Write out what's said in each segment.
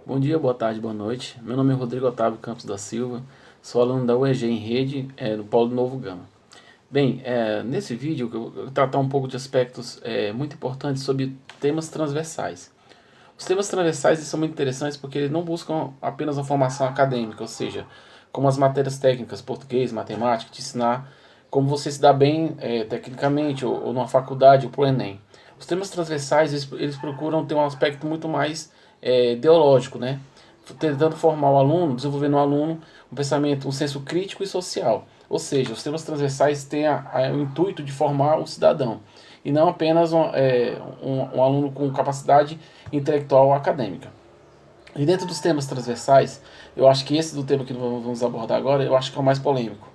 Bom dia, boa tarde, boa noite. Meu nome é Rodrigo Otávio Campos da Silva, sou aluno da UEG em Rede, no Polo Novo Gama. Bem, nesse vídeo eu vou tratar um pouco de aspectos muito importantes sobre temas transversais. Os temas transversais são muito interessantes porque eles não buscam apenas uma formação acadêmica, ou seja, como as matérias técnicas, português, matemática, te ensinar como você se dá bem tecnicamente, ou numa faculdade, ou para o Enem. Os temas transversais, eles procuram ter um aspecto muito mais ideológico, né? Tentando formar o aluno, desenvolvendo no aluno um pensamento, um senso crítico e social. Ou seja, os temas transversais têm o intuito de formar um cidadão e não apenas um aluno com capacidade intelectual ou acadêmica. E dentro dos temas transversais, eu acho que esse do tema que vamos abordar agora, eu acho que é o mais polêmico,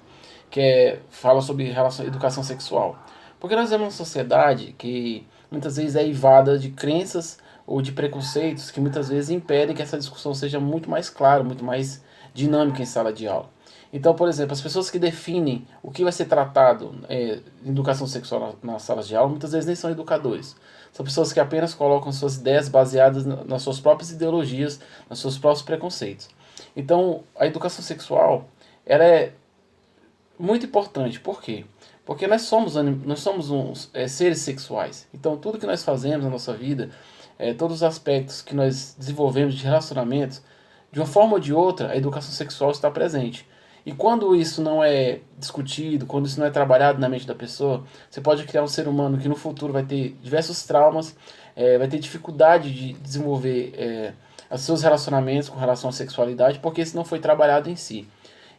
fala sobre educação sexual. Porque nós vemos uma sociedade que muitas vezes é eivada de crenças ou de preconceitos que muitas vezes impedem que essa discussão seja muito mais clara, muito mais dinâmica em sala de aula. Então, por exemplo, as pessoas que definem o que vai ser tratado em educação sexual nas salas de aula, muitas vezes nem são educadores. São pessoas que apenas colocam suas ideias baseadas nas suas próprias ideologias, nos seus próprios preconceitos. Então, a educação sexual, ela é muito importante. Por quê? Porque nós somos seres sexuais. Então, tudo que nós fazemos na nossa vida, todos os aspectos que nós desenvolvemos de relacionamentos, de uma forma ou de outra, a educação sexual está presente. E quando isso não é discutido, quando isso não é trabalhado na mente da pessoa, você pode criar um ser humano que no futuro vai ter diversos traumas, vai ter dificuldade de desenvolver os seus relacionamentos com relação à sexualidade, porque isso não foi trabalhado em si.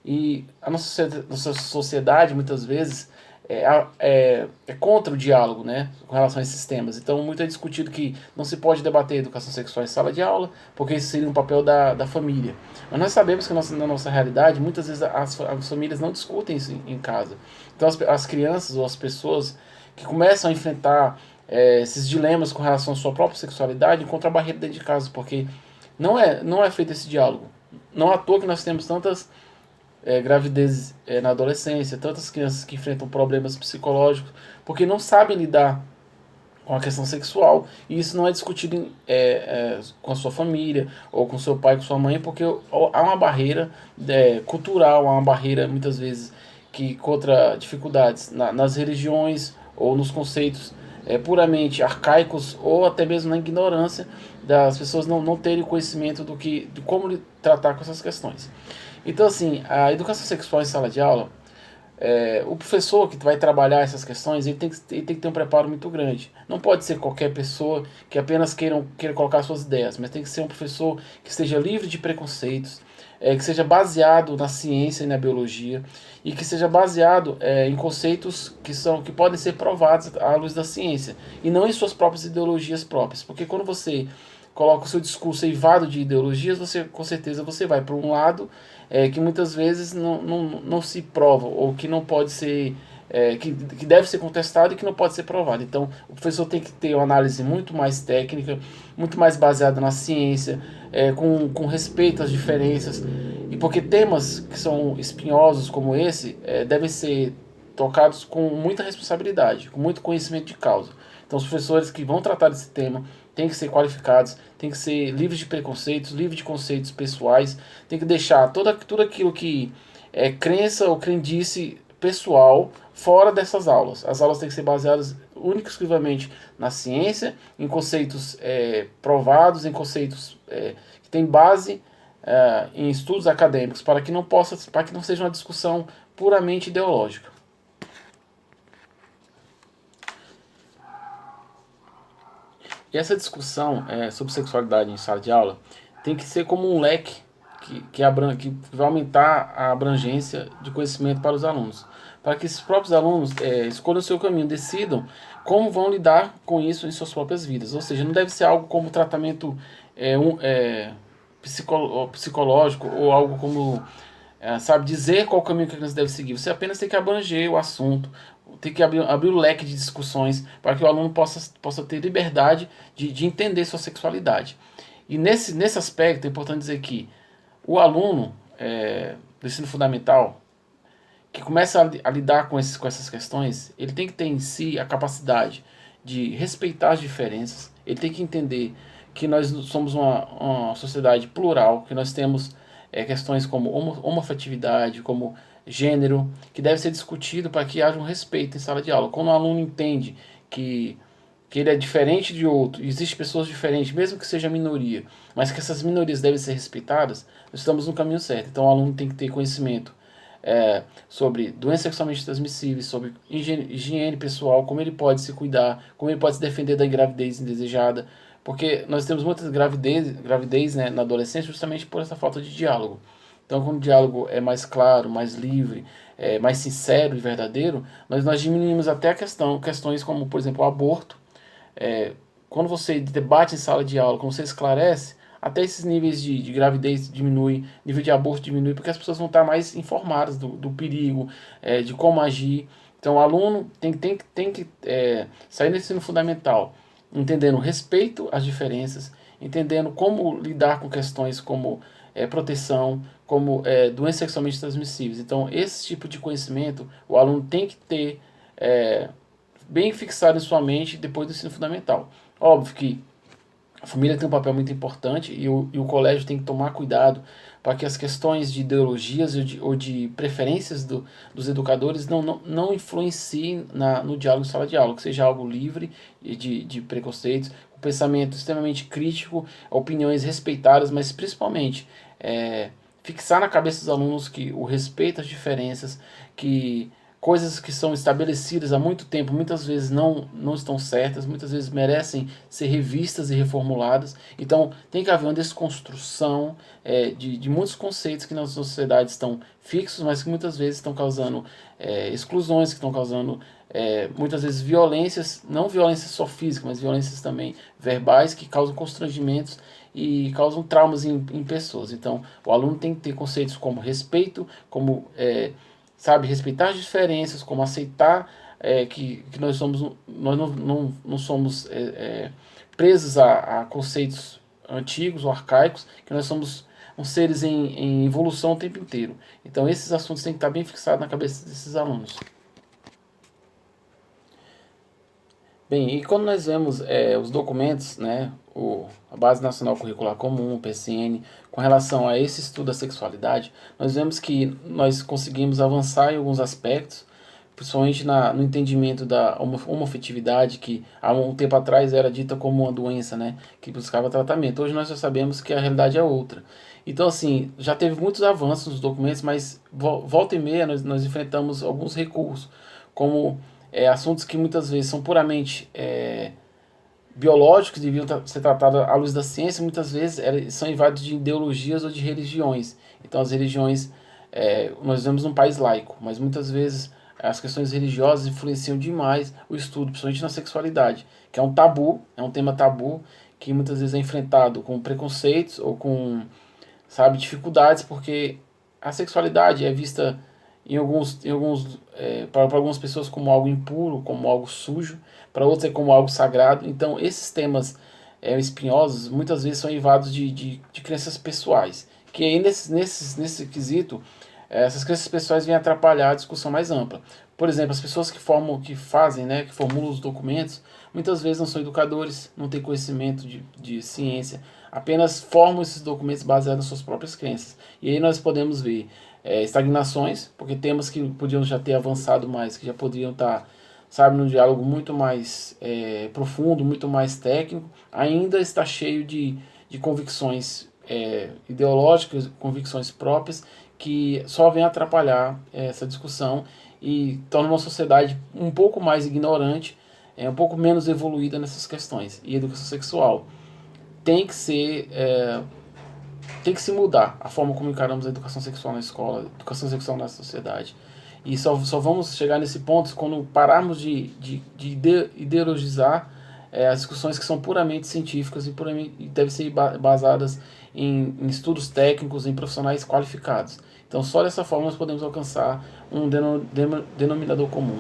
E a nossa sociedade, muitas vezes, é contra o diálogo, né, com relação a esses temas. Então, muito é discutido que não se pode debater educação sexual em sala de aula, porque isso seria um papel da família. Mas nós sabemos que na nossa realidade, muitas vezes as famílias não discutem isso em casa. Então, as crianças ou as pessoas que começam a enfrentar esses dilemas com relação à sua própria sexualidade encontram a barreira dentro de casa, porque não é feito esse diálogo. Não à toa que nós temos tantas gravidez na adolescência, tantas crianças que enfrentam problemas psicológicos, porque não sabem lidar com a questão sexual, e isso não é discutido com a sua família, ou com seu pai, com sua mãe, porque há uma barreira cultural, há uma barreira, muitas vezes, que contra dificuldades nas religiões, ou nos conceitos puramente arcaicos, ou até mesmo na ignorância das pessoas não terem conhecimento de como tratar com essas questões. Então, assim, a educação sexual em sala de aula, o professor que vai trabalhar essas questões, ele tem que ter um preparo muito grande. Não pode ser qualquer pessoa que apenas queira colocar suas ideias, mas tem que ser um professor que esteja livre de preconceitos, que seja baseado na ciência e na biologia, e que seja baseado em conceitos que podem ser provados à luz da ciência, e não em suas próprias ideologias próprias. Porque quando você coloca o seu discurso eivado de ideologias, você com certeza você vai para um lado que muitas vezes não se prova, ou que não pode ser, que deve ser contestado e que não pode ser provado. Então, o professor tem que ter uma análise muito mais técnica, muito mais baseada na ciência, com respeito às diferenças, e porque temas que são espinhosos como esse devem ser tocados com muita responsabilidade, com muito conhecimento de causa. Então, os professores que vão tratar desse tema têm que ser qualificados, têm que ser livres de preconceitos, livres de conceitos pessoais, tem que deixar tudo aquilo que é crença ou crendice pessoal fora dessas aulas. As aulas têm que ser baseadas única e exclusivamente na ciência, em conceitos provados, em conceitos que têm base em estudos acadêmicos, para que não seja uma discussão puramente ideológica. E essa discussão sobre sexualidade em sala de aula tem que ser como um leque que vai aumentar a abrangência de conhecimento para os alunos, para que esses próprios alunos escolham o seu caminho, decidam como vão lidar com isso em suas próprias vidas. Ou seja, não deve ser algo como tratamento psicológico, ou algo como sabe, dizer qual caminho que a criança deve seguir. Você apenas tem que abranger o assunto, tem que abrir o leque de discussões para que o aluno possa ter liberdade de entender sua sexualidade. E nesse aspecto é importante dizer que o aluno do ensino fundamental que começa a lidar com essas questões, ele tem que ter em si a capacidade de respeitar as diferenças, ele tem que entender que nós somos uma sociedade plural, que nós temos questões como homoafetividade, como gênero, que deve ser discutido para que haja um respeito em sala de aula. Quando o aluno entende que que ele é diferente de outro, existem pessoas diferentes, mesmo que seja minoria, mas que essas minorias devem ser respeitadas, nós estamos no caminho certo. Então o aluno tem que ter conhecimento sobre doenças sexualmente transmissíveis, sobre higiene pessoal, como ele pode se cuidar, como ele pode se defender da gravidez indesejada, porque nós temos muitas gravidez né, na adolescência justamente por essa falta de diálogo. Então, quando o diálogo é mais claro, mais livre, mais sincero e verdadeiro, nós diminuímos até questões como, por exemplo, o aborto. Quando você debate em sala de aula, quando você esclarece, até esses níveis de gravidez diminui, nível de aborto diminui, porque as pessoas vão estar mais informadas do perigo, de como agir. Então o aluno tem que sair do ensino fundamental, entendendo respeito às diferenças, entendendo como lidar com questões como proteção, como doenças sexualmente transmissíveis. Então esse tipo de conhecimento o aluno tem que ter bem fixado em sua mente depois do ensino fundamental. Óbvio que a família tem um papel muito importante e o colégio tem que tomar cuidado para que as questões de ideologias ou de preferências dos educadores não influenciem no diálogo em sala de aula, que seja algo livre de preconceitos, um pensamento extremamente crítico, opiniões respeitadas, mas principalmente fixar na cabeça dos alunos que o respeito às diferenças, que coisas que são estabelecidas há muito tempo, muitas vezes não estão certas, muitas vezes merecem ser revistas e reformuladas. Então tem que haver uma desconstrução de muitos conceitos que na sociedade estão fixos, mas que muitas vezes estão causando exclusões, que estão causando muitas vezes violências, não violências só físicas, mas violências também verbais, que causam constrangimentos e causam traumas em pessoas. Então o aluno tem que ter conceitos como respeito, como sabe, respeitar as diferenças, como aceitar que nós não somos presos a conceitos antigos ou arcaicos, que nós somos uns seres em evolução o tempo inteiro. Então esses assuntos têm que estar bem fixados na cabeça desses alunos. Bem, e quando nós vemos os documentos, né, a Base Nacional Curricular Comum, o PCN, com relação a esse estudo da sexualidade, nós vemos que nós conseguimos avançar em alguns aspectos, principalmente no entendimento da homoafetividade, que há um tempo atrás era dita como uma doença, né, que buscava tratamento. Hoje nós já sabemos que a realidade é outra. Então, assim, já teve muitos avanços nos documentos, mas volta e meia nós enfrentamos alguns recursos, como assuntos que muitas vezes são puramente biológicos, deviam ser tratados à luz da ciência, muitas vezes são invadidos de ideologias ou de religiões. Então as religiões, nós vivemos num país laico, mas muitas vezes as questões religiosas influenciam demais o estudo, principalmente na sexualidade, que é um tabu, é um tema tabu, que muitas vezes é enfrentado com preconceitos ou com, sabe, dificuldades, porque a sexualidade é vista para algumas pessoas como algo impuro, como algo sujo, para outros é como algo sagrado. Então esses temas espinhosos muitas vezes são eivados de crenças pessoais, que aí nesse quesito essas crenças pessoais vêm atrapalhar a discussão mais ampla. Por exemplo, as pessoas que fazem, né, que formulam os documentos, muitas vezes não são educadores, não têm conhecimento de ciência, apenas formam esses documentos baseados nas suas próprias crenças. E aí nós podemos ver estagnações, porque temas que podiam já ter avançado mais, que já poderiam estar, sabe, num diálogo muito mais profundo, muito mais técnico, ainda está cheio de convicções ideológicas, convicções próprias, que só vem atrapalhar essa discussão e torna uma sociedade um pouco mais ignorante, um pouco menos evoluída nessas questões. E a educação sexual tem que ser tem que se mudar a forma como encaramos a educação sexual na escola, a educação sexual na sociedade. E só vamos chegar nesse ponto quando pararmos de ideologizar as discussões que são puramente científicas e devem ser basadas em estudos técnicos, em profissionais qualificados. Então só dessa forma nós podemos alcançar um denominador comum.